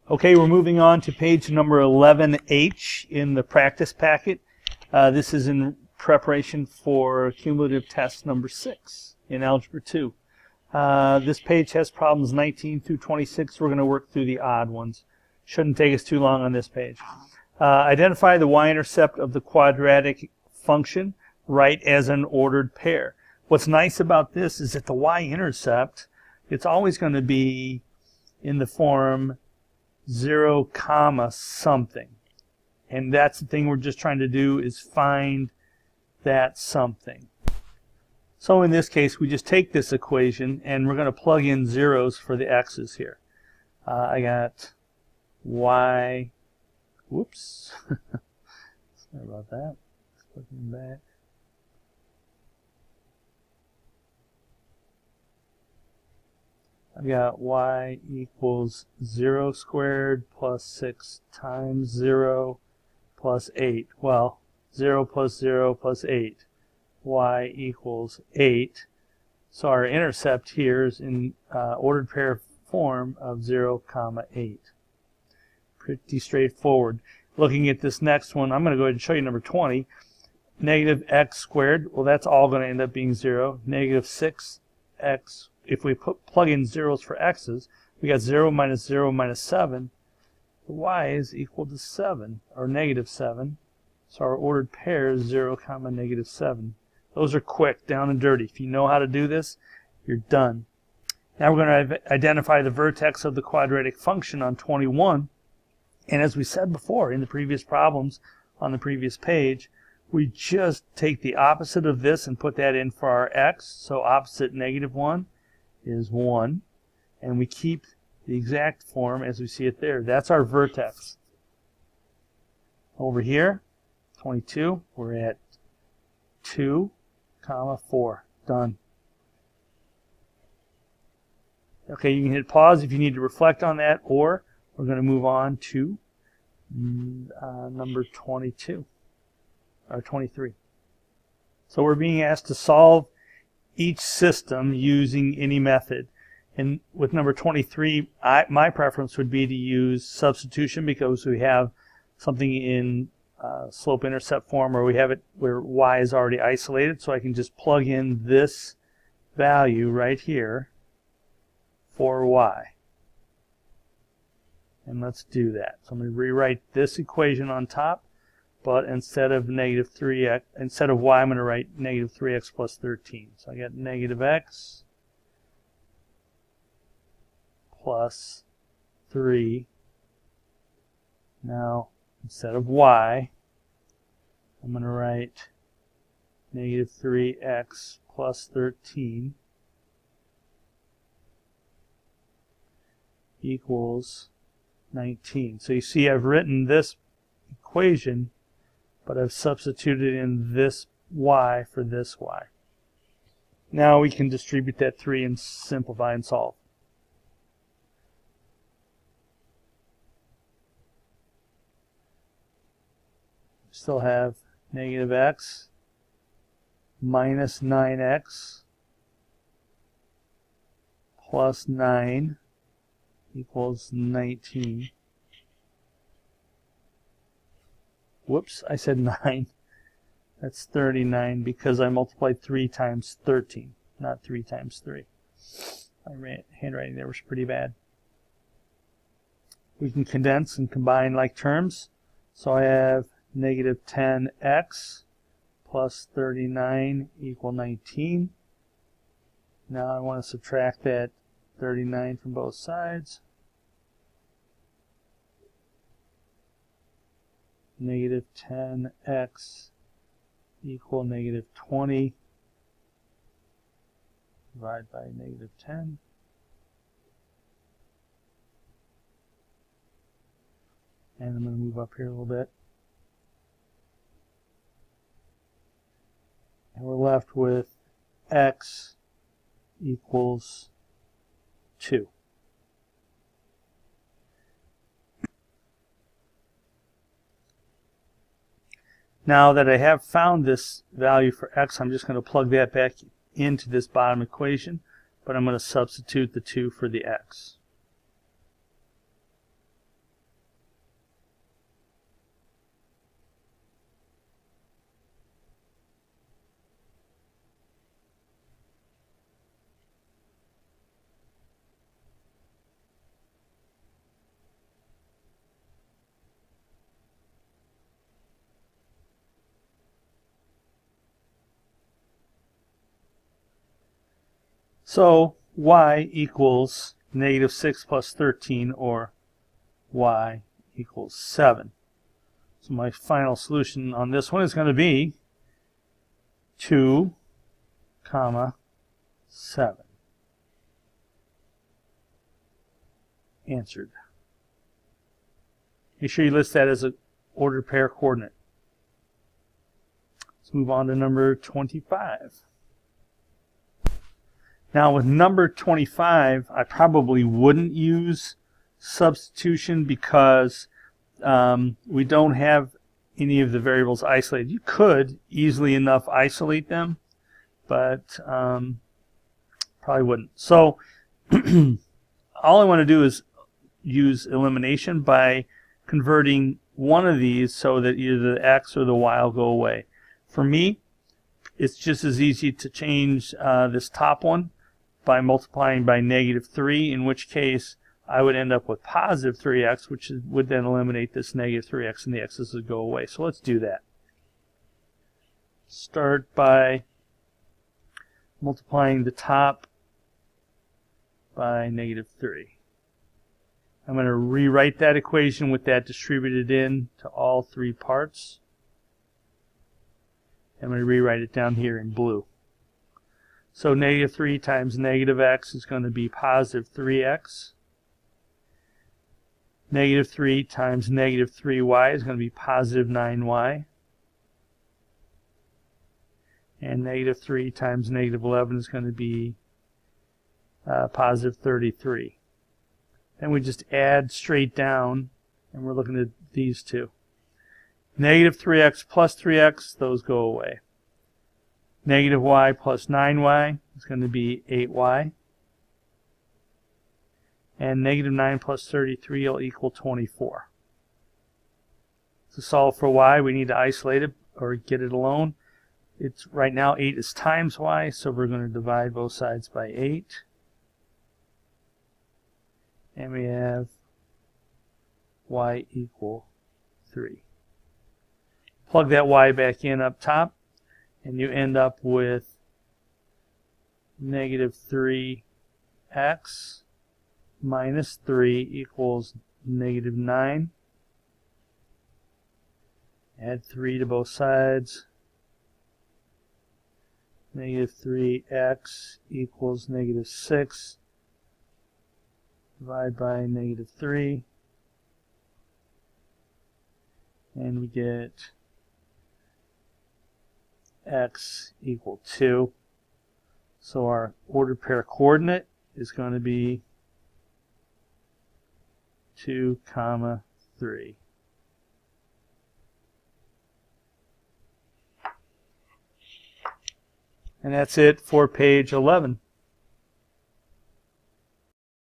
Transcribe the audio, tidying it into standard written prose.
Okay, we're moving on to page number 11H in the practice packet. This is in preparation for cumulative test number 6 in Algebra 2. This page has problems 19 through 26. We're going to work through the odd ones. Shouldn't take us too long on this page. Identify the y-intercept of the quadratic function. Write as an ordered pair. What's nice about this is that the y-intercept, it's always going to be in the form 0, comma something. And that's the thing we're just trying to do, is find that something. So in this case, we just take this equation and we're going to plug in zeros for the x's here. I got y, whoops, sorry about that, looking back. I've got y equals 0 squared plus 6 times 0 plus 8. Well, 0 plus 0 plus 8. Y equals 8. So our intercept here is in ordered pair form of 0, comma 8. Pretty straightforward. Looking at this next one, I'm going to go ahead and show you number 20. Negative x squared, well, that's all going to end up being 0. Negative 6x. If we plug in zeros for x's, we got 0 minus 0 minus 7. The y is equal to 7, or negative 7. So our ordered pair is 0, comma negative 7. Those are quick, down and dirty. If you know how to do this, you're done. Now we're going to identify the vertex of the quadratic function on 21. And as we said before in the previous problems on the previous page, we just take the opposite of this and put that in for our x. So opposite negative 1 is 1, and we keep the exact form as we see it there. That's our vertex. Over here, 22, we're at 2, comma 4. Done. Okay, you can hit pause if you need to reflect on that, or we're going to move on to number 22, or 23. So we're being asked to solve each system using any method. And with number 23, my preference would be to use substitution, because we have something in slope-intercept form, or we have it where y is already isolated. So I can just plug in this value right here for y. And let's do that. So I'm going to rewrite this equation on top, but instead of negative 3x, instead of y, I'm going to write negative 3x plus 13. So I got negative x plus 3. Now, instead of y, I'm going to write negative 3x plus 13 equals 19. So you see I've written this equation, but I've substituted in this y for this y. Now we can distribute that 3 and simplify and solve. Still have negative x minus 9x plus 9 equals 19. Whoops, I said 9. That's 39 because I multiplied 3 times 13, not 3 times 3. My handwriting there was pretty bad. We can condense and combine like terms. So I have negative 10x plus 39 equal 19. Now I want to subtract that 39 from both sides. Negative 10x equal negative 20. Divide by negative 10. And I'm going to move up here a little bit. And we're left with x equals 2. Now that I have found this value for x, I'm just going to plug that back into this bottom equation, but I'm going to substitute the 2 for the x. So y equals negative 6 plus 13, or y equals 7. So my final solution on this one is going to be 2, comma, 7. Answered. Make sure you list that as an ordered pair coordinate. Let's move on to number 25. Now with number 25, I probably wouldn't use substitution because we don't have any of the variables isolated. You could easily enough isolate them, but probably wouldn't. So all I want to do is use elimination by converting one of these so that either the x or the y will go away. For me, it's just as easy to change this top one by multiplying by negative 3, in which case I would end up with positive 3x, which would then eliminate this negative 3x, and the x's would go away. So let's do that. Start by multiplying the top by negative 3. I'm going to rewrite that equation with that distributed in to all three parts. I'm going to rewrite it down here in blue. So negative 3 times negative x is going to be positive 3x. Negative 3 times negative 3y is going to be positive 9y. And negative 3 times negative 11 is going to be positive 33. Then we just add straight down, and we're looking at these two. Negative 3x plus 3x, those go away. Negative y plus 9y is going to be 8y. And negative 9 plus 33 will equal 24. To solve for y, we need to isolate it or get it alone. It's right now 8 is times y, so we're going to divide both sides by 8. And we have y equal 3. Plug that y back in up top, and you end up with negative 3x minus 3 equals negative 9. Add 3 to both sides. Negative 3x equals negative 6. Divide by negative 3. And we get x equal 2. So our ordered pair coordinate is going to be 2, 3. And that's it for page 11.